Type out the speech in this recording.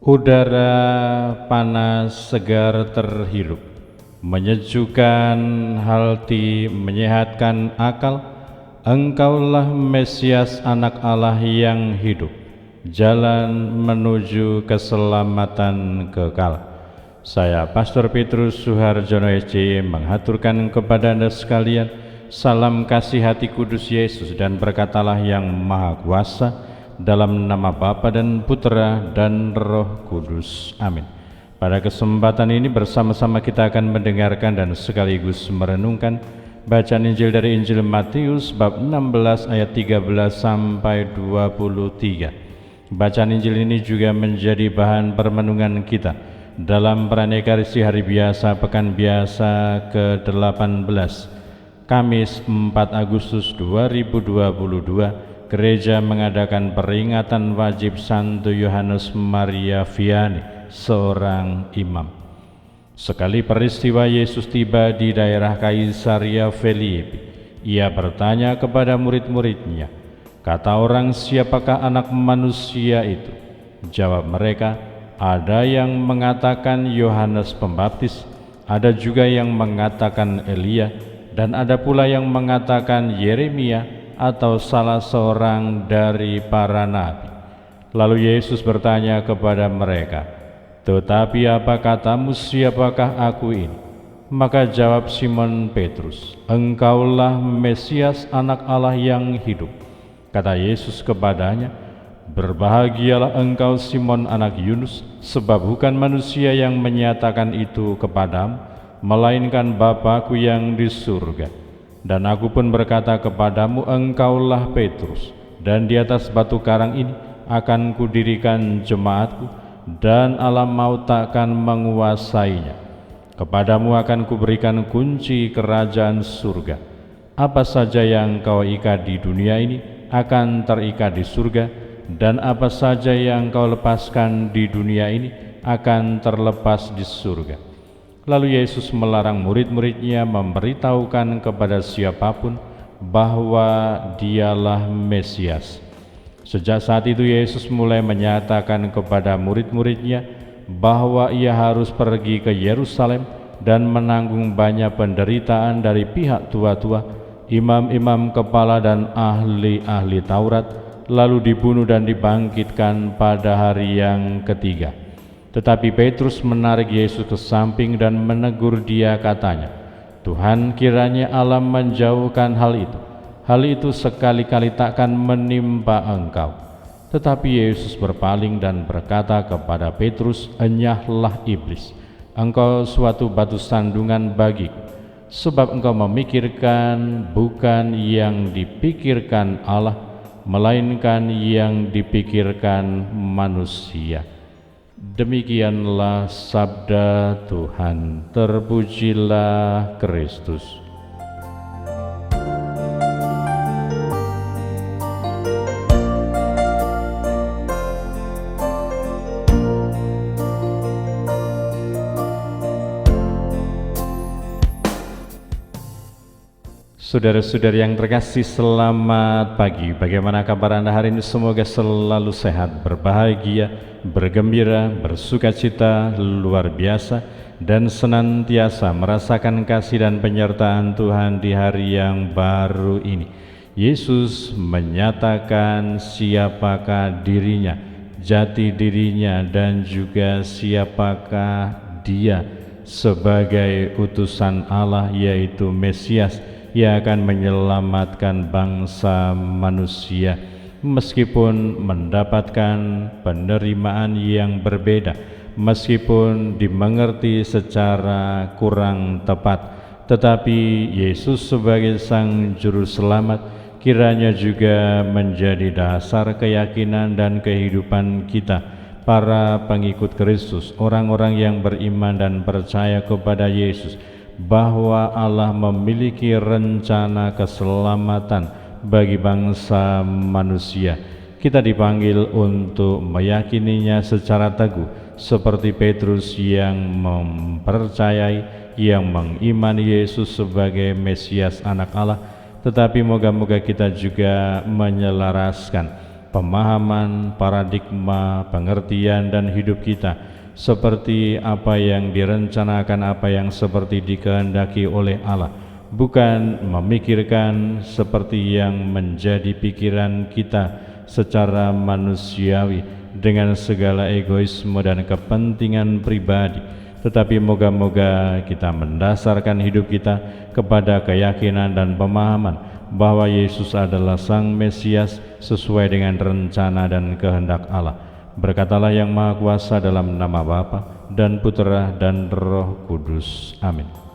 Udara panas segar terhirup, menyejukkan hati, menyehatkan akal. Engkaulah Mesias Anak Allah yang hidup, jalan menuju keselamatan kekal. Saya Pastor Petrus Suharjono SJ menghaturkan kepada Anda sekalian salam kasih hati kudus Yesus dan berkat Allah yang Maha Kuasa, dalam nama Bapa dan Putra dan Roh Kudus. Amin. Pada kesempatan ini bersama-sama kita akan mendengarkan dan sekaligus merenungkan bacaan Injil dari Injil Matius bab 16 ayat 13 sampai 23. Bacaan Injil ini juga menjadi bahan permenungan kita dalam perayaan Ekaristi Hari Biasa Pekan Biasa ke-18 Kamis 4 Agustus 2022. Gereja mengadakan peringatan wajib Santo Yohanes Maria Vianney, seorang imam. Sekali peristiwa Yesus tiba di daerah Kaisaria Filipi, ia bertanya kepada murid-muridnya, "Kata orang, siapakah Anak Manusia itu?" Jawab mereka, "Ada yang mengatakan Yohanes Pembaptis, ada juga yang mengatakan Elia, dan ada pula yang mengatakan Yeremia atau salah seorang dari para nabi." Lalu Yesus bertanya kepada mereka, "Tetapi apa katamu, siapakah aku ini?" Maka jawab Simon Petrus, "Engkaulah Mesias, Anak Allah yang hidup." Kata Yesus kepadanya, "Berbahagialah engkau Simon anak Yunus, sebab bukan manusia yang menyatakan itu kepadamu, melainkan Bapa-Ku yang di surga. Dan aku pun berkata kepadamu, engkaulah Petrus, dan di atas batu karang ini akan kudirikan jemaatku, dan alam maut takkan menguasainya. Kepadamu akan kuberikan kunci kerajaan surga. Apa saja yang kau ikat di dunia ini akan terikat di surga, dan apa saja yang kau lepaskan di dunia ini akan terlepas di surga." Lalu Yesus melarang murid-muridnya memberitahukan kepada siapapun bahwa dialah Mesias. Sejak saat itu Yesus mulai menyatakan kepada murid-muridnya bahwa ia harus pergi ke Yerusalem dan menanggung banyak penderitaan dari pihak tua-tua, imam-imam kepala dan ahli-ahli Taurat, lalu dibunuh dan dibangkitkan pada hari yang ketiga. Tetapi Petrus menarik Yesus ke samping dan menegur dia, katanya, "Tuhan, kiranya Allah menjauhkan hal itu. Hal itu sekali-kali takkan menimpa engkau." Tetapi Yesus berpaling dan berkata kepada Petrus, "Enyahlah iblis, engkau suatu batu sandungan bagiku, sebab engkau memikirkan bukan yang dipikirkan Allah, melainkan yang dipikirkan manusia." Demikianlah sabda Tuhan. Terpujilah Kristus. Saudara-saudari yang terkasih, selamat pagi. Bagaimana kabar Anda hari ini? Semoga selalu sehat, berbahagia, bergembira, bersukacita luar biasa, dan senantiasa merasakan kasih dan penyertaan Tuhan di hari yang baru ini. Yesus menyatakan siapakah dirinya, jati dirinya, dan juga siapakah dia sebagai utusan Allah, yaitu Mesias. Ia akan menyelamatkan bangsa manusia, meskipun mendapatkan penerimaan yang berbeda, meskipun dimengerti secara kurang tepat. Tetapi Yesus sebagai Sang Juru Selamat kiranya juga menjadi dasar keyakinan dan kehidupan kita, para pengikut Kristus, orang-orang yang beriman dan percaya kepada Yesus, bahwa Allah memiliki rencana keselamatan bagi bangsa manusia. Kita dipanggil untuk meyakininya secara teguh, seperti Petrus yang mempercayai, yang mengimani Yesus sebagai Mesias Anak Allah. Tetapi moga-moga kita juga menyelaraskan pemahaman, paradigma, pengertian dan hidup kita seperti apa yang direncanakan, apa yang seperti dikehendaki oleh Allah, bukan memikirkan seperti yang menjadi pikiran kita secara manusiawi dengan segala egoisme dan kepentingan pribadi, tetapi moga-moga kita mendasarkan hidup kita kepada keyakinan dan pemahaman bahwa Yesus adalah Sang Mesias sesuai dengan rencana dan kehendak Allah. Berkatalah yang Maha Kuasa dalam nama Bapa dan Putera dan Roh Kudus. Amin.